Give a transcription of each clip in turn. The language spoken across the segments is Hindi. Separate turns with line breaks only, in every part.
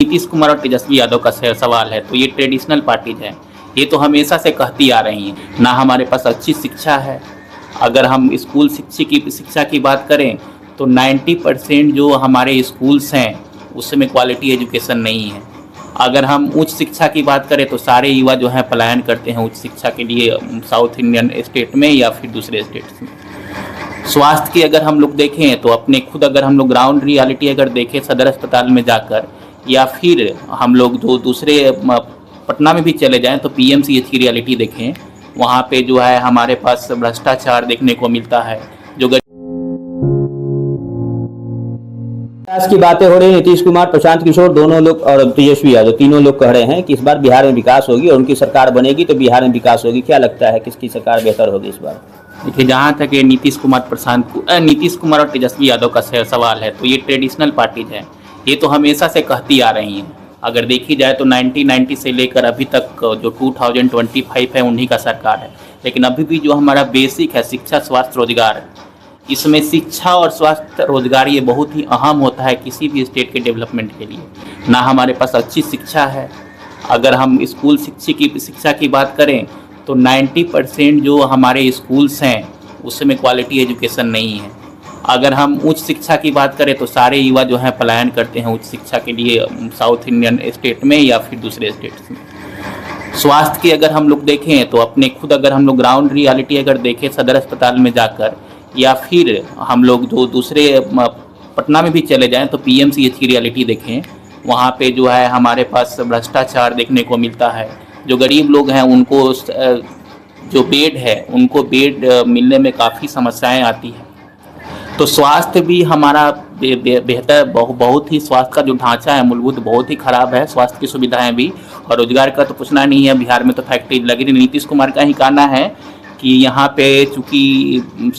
नीतीश कुमार और तेजस्वी यादव का सवाल है तो ये ट्रेडिशनल पार्टीज हैं। ये तो हमेशा से कहती आ रही हैं ना, हमारे पास अच्छी शिक्षा है। अगर हम स्कूल शिक्षा की बात करें तो 90% जो हमारे स्कूल्स हैं उसमें क्वालिटी एजुकेशन नहीं है। अगर हम उच्च शिक्षा की बात करें तो सारे युवा जो हैं पलायन करते हैं उच्च शिक्षा के लिए साउथ इंडियन स्टेट में या फिर दूसरे स्टेट्स में। स्वास्थ्य की अगर हम लोग देखें तो अपने खुद अगर हम लोग ग्राउंड रियलिटी अगर देखें सदर अस्पताल में जाकर, या फिर हम लोग जो दूसरे पटना में भी चले जाएं तो पीएमसीएच की रियलिटी देखें, वहाँ पे जो है हमारे पास भ्रष्टाचार देखने को मिलता है। जो
विकास की बातें हो रही, नीतीश कुमार, प्रशांत किशोर दोनों लोग और तेजस्वी यादव तीनों लोग कह रहे हैं कि इस बार बिहार में विकास होगी और उनकी सरकार बनेगी तो बिहार में विकास होगी। क्या लगता है किसकी सरकार बेहतर होगी इस बार?
देखिए, जहाँ तक ये नीतीश कुमार और तेजस्वी यादव का सवाल है तो ये ट्रेडिशनल पार्टीज हैं। ये तो हमेशा से कहती आ रही हैं। अगर देखी जाए तो 1990 से लेकर अभी तक जो 2025 है उन्हीं का सरकार है। लेकिन अभी भी जो हमारा बेसिक है शिक्षा, स्वास्थ्य, रोजगार, इसमें शिक्षा और स्वास्थ्य रोजगार ये बहुत ही अहम होता है किसी भी स्टेट के डेवलपमेंट के लिए। ना हमारे पास अच्छी शिक्षा है। अगर हम स्कूल शिक्षा की बात करें तो 90% जो हमारे स्कूल्स हैं उसमें क्वालिटी एजुकेशन नहीं है। अगर हम उच्च शिक्षा की बात करें तो सारे युवा जो हैं पलायन करते हैं उच्च शिक्षा के लिए साउथ इंडियन स्टेट में या फिर दूसरे स्टेट्स में। स्वास्थ्य की अगर हम लोग देखें तो अपने खुद अगर हम लोग ग्राउंड रियलिटी अगर देखें सदर अस्पताल में जाकर, या फिर हम लोग जो दूसरे पटना में भी चले जाएं तो पीएमसीएच की रियलिटी देखें, वहाँ पे जो है हमारे पास भ्रष्टाचार देखने को मिलता है। जो गरीब लोग हैं उनको जो बेड है उनको बेड मिलने में काफ़ी समस्याएं आती हैं। तो स्वास्थ्य भी हमारा बेहतर बहुत ही स्वास्थ्य का जो ढांचा है मूलभूत बहुत ही ख़राब है। स्वास्थ्य की सुविधाएं भी, और रोजगार का तो पूछना नहीं है। बिहार में तो फैक्ट्री लगी नहीं। नीतीश कुमार का ही कहना है कि यहाँ पे चूँकि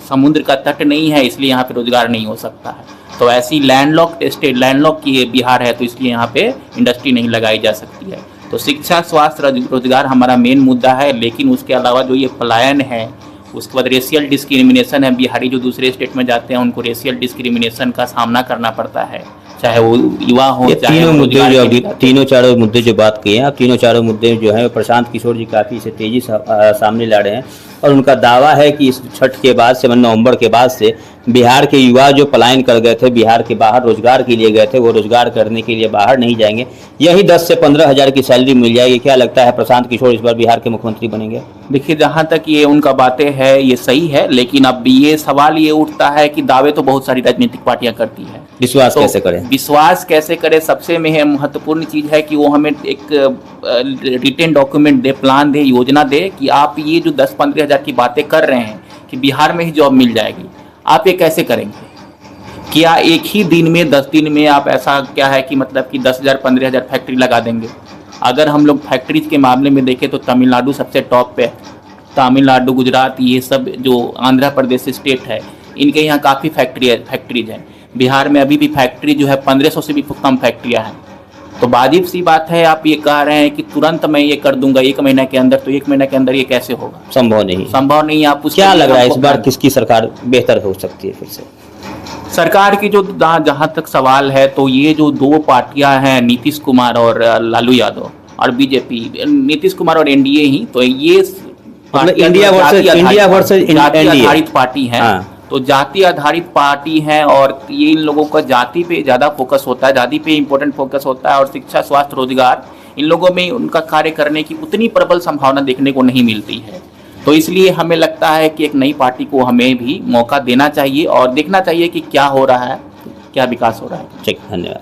समुद्र का तट नहीं है इसलिए यहाँ पे रोजगार नहीं हो सकता है। तो ऐसी लैंडलॉक की बिहार है तो इसलिए यहाँ पे इंडस्ट्री नहीं लगाई जा सकती है। तो शिक्षा, स्वास्थ्य, रोजगार हमारा मेन मुद्दा है। लेकिन उसके अलावा जो ये पलायन है, उसके बाद रेशियल डिस्क्रिमिनेशन है। बिहारी जो दूसरे स्टेट में जाते हैं उनको रेशियल डिस्क्रिमिनेशन का सामना करना पड़ता है, चाहे वो युवा हो,
तीनों चारों मुद्दे जो बात किए हैं, अब तीनों चारों मुद्दे जो है प्रशांत किशोर जी काफ़ी से तेजी से सामने ला रहे हैं। और उनका दावा है कि इस छठ के बाद से, नवंबर के बाद से बिहार के युवा जो पलायन कर गए थे, बिहार के बाहर रोजगार के लिए गए थे, वो रोजगार करने के लिए बाहर नहीं जाएंगे। यही 10 से 15 हज़ार की सैलरी मिल जाएगी। क्या लगता है प्रशांत किशोर इस बार बिहार के मुख्यमंत्री बनेंगे?
देखिए, जहाँ तक ये उनका बातें है ये सही है, लेकिन अब ये सवाल ये उठता है कि दावे तो बहुत सारी राजनीतिक पार्टियां करती हैं,
विश्वास कैसे करें?
विश्वास कैसे करें? सबसे महत्वपूर्ण चीज़ है कि वो हमें एक रिटेन डॉक्यूमेंट दे, प्लान दे, योजना दे कि आप ये जो 10-15 हज़ार की बातें कर रहे हैं कि बिहार में ही जॉब मिल जाएगी, आप ये कैसे करेंगे? क्या एक ही दिन में 10 दिन में आप ऐसा क्या है कि मतलब कि 10,000 15,000 फैक्ट्री लगा देंगे? अगर हम लोग फैक्ट्रीज के मामले में देखें तो तमिलनाडु सबसे टॉप पे है। तमिलनाडु, गुजरात, ये सब जो आंध्र प्रदेश स्टेट है इनके यहाँ काफ़ी फैक्ट्रीज हैं। बिहार में अभी भी फैक्ट्री जो है 1500 से भी कम फैक्ट्रियाँ हैं। तो वाजिब सी बात है, आप ये कह रहे हैं कि तुरंत मैं ये कर दूंगा 1 महीने के अंदर, तो 1 महीने के अंदर ये कैसे होगा?
संभव नहीं।
आप
क्या लग रहा है इस बार किसकी सरकार बेहतर हो सकती है? फिर से
सरकार की जो जहाँ तक सवाल है तो ये जो 2 पार्टियां हैं, नीतीश कुमार और लालू यादव और बीजेपी, नीतीश कुमार और एनडीए ही, तो ये
इंडिया वर्सेस
जाति आधारित पार्टी है। तो जाति आधारित पार्टी है और ये इन लोगों का जाति पे ज़्यादा फोकस होता है, जाति पे इम्पोर्टेंट फोकस होता है। और शिक्षा, स्वास्थ्य, रोजगार, इन लोगों में उनका कार्य करने की उतनी प्रबल संभावना देखने को नहीं मिलती है। तो इसलिए हमें लगता है कि एक नई पार्टी को हमें भी मौका देना चाहिए और देखना चाहिए कि क्या हो रहा है, क्या विकास हो रहा है।
ठीक, धन्यवाद।